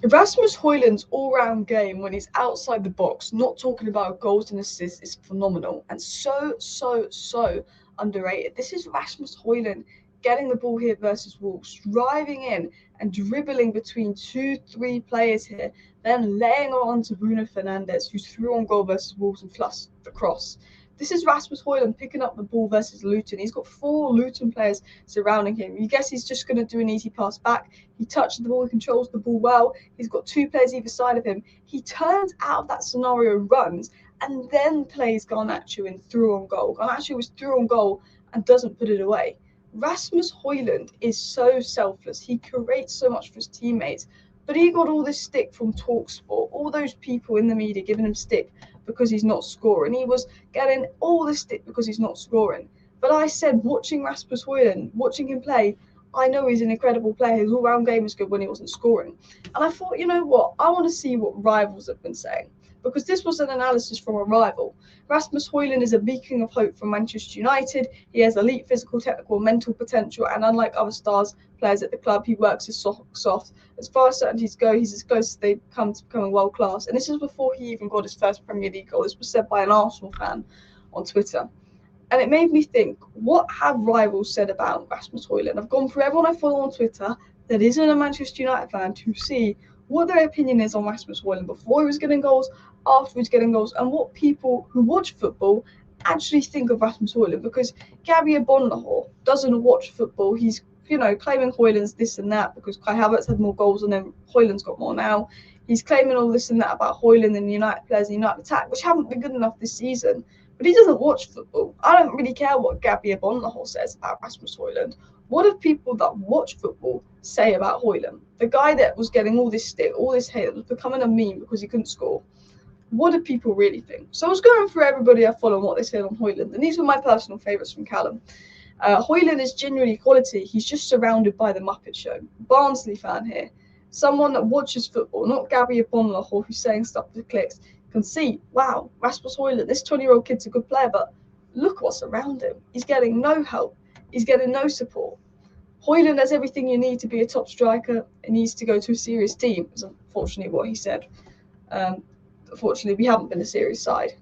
Rasmus Hojlund's all-round game when he's outside the box, not talking about goals and assists, is phenomenal and so underrated. This is Rasmus Hojlund getting the ball here versus Wolves, driving in and dribbling between 2-3 players here, then laying it on to Bruno Fernandes, who's through on goal versus Wolves and flush the cross. This is Rasmus Hojlund picking up the ball versus Luton. He's got 4 Luton players surrounding him. You guess he's just going to do an easy pass back. He touches the ball, he controls the ball well. He's got 2 players either side of him. He turns out of that scenario, runs, and then plays Garnacho in through on goal. Garnacho was through on goal and doesn't put it away. Rasmus Hojlund is so selfless. He creates so much for his teammates. But he got all this stick from TalkSport, all those people in the media giving him stick because he's not scoring. He was getting all this stick because he's not scoring. But I said, watching Rasmus Hojlund, watching him play, I know he's an incredible player. His all-round game was good when he wasn't scoring. And I thought, you know what? I want to see what rivals have been saying, because this was an analysis from a rival. Rasmus Hojlund is a beacon of hope for Manchester United. He has elite physical, technical, mental potential, and unlike other stars players at the club, he works his socks off. As far as certainties go, he's as close as they come to becoming world class. And this is before he even got his first Premier League goal. This was said by an Arsenal fan on Twitter. And it made me think, what have rivals said about Rasmus Hojlund? I've gone through everyone I follow on Twitter that isn't a Manchester United fan to see what their opinion is on Rasmus Hojlund before he was getting goals, after he was getting goals, and what people who watch football actually think of Rasmus Hojlund. Because Gary Bonlahor doesn't watch football. He's, claiming Hojlund's this and that because Kai Havertz had more goals than him. Hojlund's got more now. He's claiming all this and that about Hojlund and United players and United attack, which haven't been good enough this season. But he doesn't watch football. I don't really care what Gabby Bonlahor says about Rasmus Hojlund. What do people that watch football say about Hojlund? The guy that was getting all this stick, all this hate, that was becoming a meme because he couldn't score. What do people really think? So I was going through everybody I follow and what they said on Hojlund, and these were my personal favourites from Callum. Hojlund is genuinely quality. He's just surrounded by the Muppet Show. Barnsley fan here. Someone that watches football, not Gabby Bonlahor who's saying stuff that clicks, can see, wow, Rasmus Hojlund, this 20-year-old kid's a good player, but look what's around him. He's getting no help. He's getting no support. Hojlund has everything you need to be a top striker. He needs to go to a serious team, is unfortunately what he said. Unfortunately, we haven't been a serious side.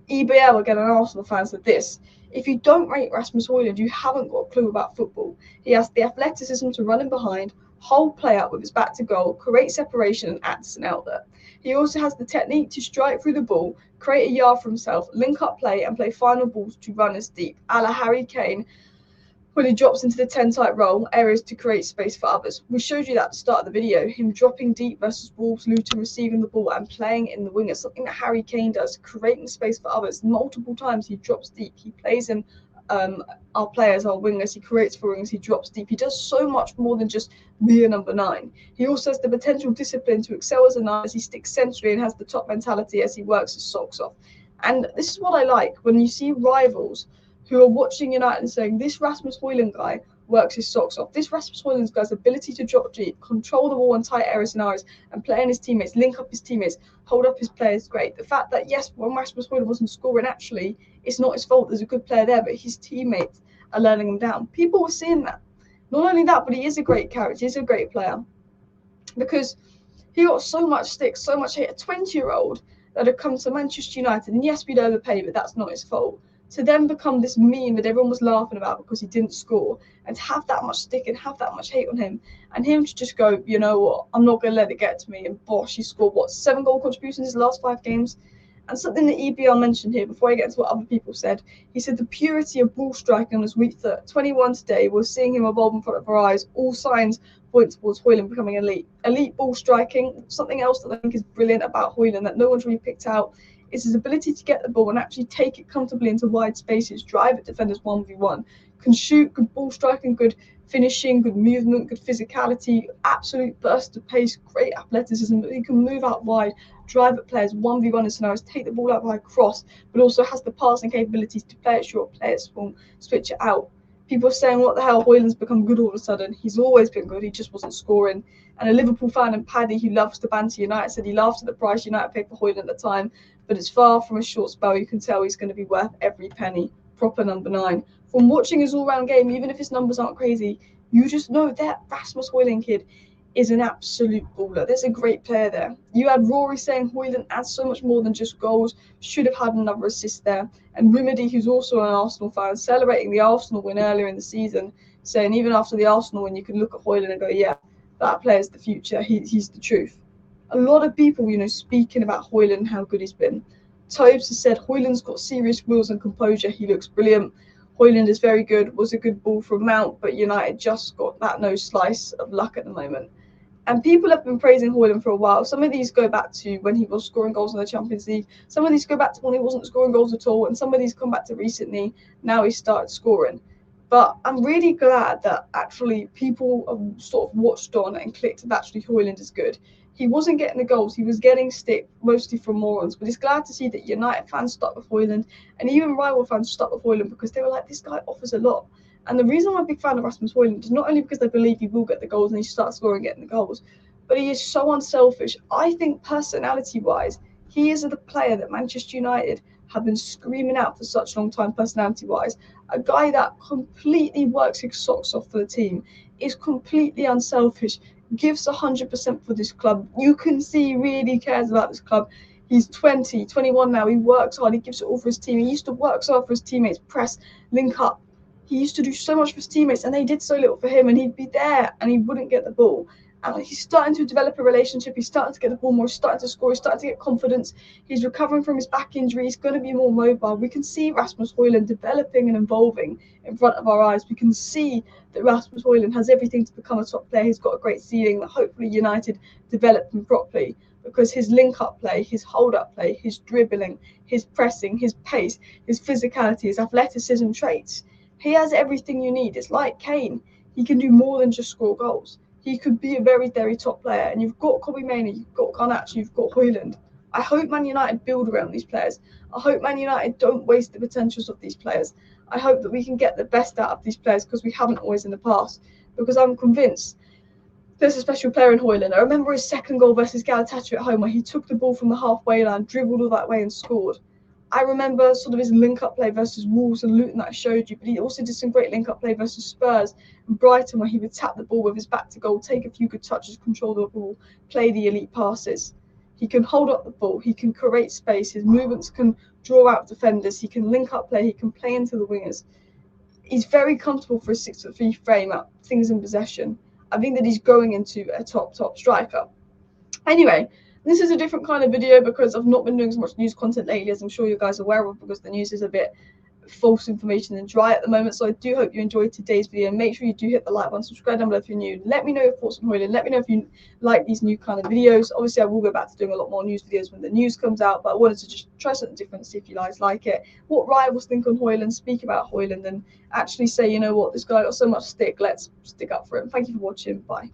EBL, again, an Arsenal fan, said this: if you don't rate Rasmus Hojlund, you haven't got a clue about football. He has the athleticism to run in behind, hold play up with his back to goal, create separation and act as an outlet. He also has the technique to strike through the ball, create a yard for himself, link up play and play final balls to runners deep, a la Harry Kane when he drops into the 10-type role, areas to create space for others. We showed you that at the start of the video, him dropping deep versus Wolves, Luton, receiving the ball and playing in the winger, something that Harry Kane does, creating space for others. Multiple times he drops deep, he plays in our players, our wingers, he creates for wingers, he drops deep. He does so much more than just be a number 9. He also has the potential discipline to excel as a 9 as he sticks centrally and has the top mentality as he works his socks off. And this is what I like, when you see rivals who are watching United and saying, this Rasmus Hojlund guy works his socks off. This Rasmus Hojlund guy's ability to drop deep, control the ball in tight area scenarios, and play in his teammates, link up his teammates, hold up his players, great. The fact that, yes, when Rasmus Hojlund wasn't scoring, actually, it's not his fault. There's a good player there, but his teammates are letting him down. People were seeing that. Not only that, but he is a great character. He's a great player. Because he got so much stick, so much hate. A 20-year-old that had come to Manchester United, and yes, we'd overpay, but that's not his fault. To then become this meme that everyone was laughing about because he didn't score, and to have that much stick and have that much hate on him, and him to just go, you know what, I'm not going to let it get to me. And bosh, he scored, 7 goal contributions in his last 5 games? And something that EBL mentioned here, before I get into what other people said, he said the purity of ball striking on his weak foot. 21 today, we're seeing him evolve in front of our eyes. All signs point towards Hojlund becoming elite. Elite ball striking, something else that I think is brilliant about Hojlund that no one's really picked out, is his ability to get the ball and actually take it comfortably into wide spaces, drive at defenders 1v1, can shoot, good ball striking, good finishing, good movement, good physicality, absolute burst of pace, great athleticism. He can move out wide, drive at players 1v1 in scenarios, take the ball out by a cross, but also has the passing capabilities to play it short, play it small, switch it out. People are saying, what the hell, Hojlund's become good all of a sudden. He's always been good, he just wasn't scoring. And a Liverpool fan, and Paddy, who loves to banter United, said he laughed at the price United paid for Hojlund at the time, but it's far from a short spell. You can tell he's going to be worth every penny. Proper number 9. From watching his all-round game, even if his numbers aren't crazy, you just know that Rasmus Hojlund kid is an absolute baller. There's a great player there. You had Rory saying Hojlund adds so much more than just goals, should have had another assist there. And Rimedy, who's also an Arsenal fan, celebrating the Arsenal win earlier in the season, saying even after the Arsenal win, you can look at Hojlund and go, yeah, that player's the future. He's the truth. A lot of people, speaking about Hojlund and how good he's been. Tobes has said Hojlund's got serious wheels and composure. He looks brilliant. Hojlund is very good, was a good ball from Mount, but United just got that no slice of luck at the moment. And people have been praising Hojlund for a while. Some of these go back to when he was scoring goals in the Champions League. Some of these go back to when he wasn't scoring goals at all. And some of these come back to recently. Now he started scoring. But I'm really glad that actually people have sort of watched on and clicked that actually Hojlund is good. He wasn't getting the goals. He was getting stick mostly from morons. But it's glad to see that United fans stuck with Hojlund. And even rival fans stuck with Hojlund because they were like, this guy offers a lot. And the reason I'm a big fan of Rasmus Hojlund is not only because I believe he will get the goals and he starts scoring getting the goals, but he is so unselfish. I think personality-wise, he is the player that Manchester United have been screaming out for such a long time, personality-wise. A guy that completely works his socks off for the team, is completely unselfish, gives 100% for this club. You can see he really cares about this club. He's 20, 21 now. He works hard. He gives it all for his team. He used to work so hard for his teammates, press, link up. He used to do so much for his teammates and they did so little for him, and he'd be there and he wouldn't get the ball. And he's starting to develop a relationship. He's starting to get the ball more. He's starting to score. He's starting to get confidence. He's recovering from his back injury. He's going to be more mobile. We can see Rasmus Hojlund developing and evolving in front of our eyes. We can see that Rasmus Hojlund has everything to become a top player. He's got a great ceiling that hopefully United develop him properly, because his link-up play, his hold-up play, his dribbling, his pressing, his pace, his physicality, his athleticism traits, he has everything you need. It's like Kane. He can do more than just score goals. He could be a very, very top player. And you've got Kobbie Mainoo, you've got Garnacho, you've got Hojlund. I hope Man United build around these players. I hope Man United don't waste the potentials of these players. I hope that we can get the best out of these players, because we haven't always in the past. Because I'm convinced there's a special player in Hojlund. I remember his second goal versus Galatasaray at home, where he took the ball from the halfway line, dribbled all that way and scored. I remember sort of his link-up play versus Wolves and Luton that I showed you, but he also did some great link-up play versus Spurs and Brighton, where he would tap the ball with his back to goal, take a few good touches, control the ball, play the elite passes. He can hold up the ball, he can create space, his movements can draw out defenders, he can link-up play, he can play into the wingers. He's very comfortable for a 6'3" frame at things in possession. I think that he's growing into a top striker. Anyway, this is a different kind of video because I've not been doing so much news content lately, as I'm sure you guys are aware of, because the news is a bit false information and dry at the moment. So I do hope you enjoyed today's video. Make sure you do hit the like button, subscribe down below if you're new. Let me know your thoughts on Hojlund. Let me know if you like these new kind of videos. Obviously, I will go back to doing a lot more news videos when the news comes out, but I wanted to just try something different, see if you guys like it. What rivals think on Hojlund, speak about Hojlund, and actually say, you know what, this guy got so much stick, let's stick up for him. Thank you for watching. Bye.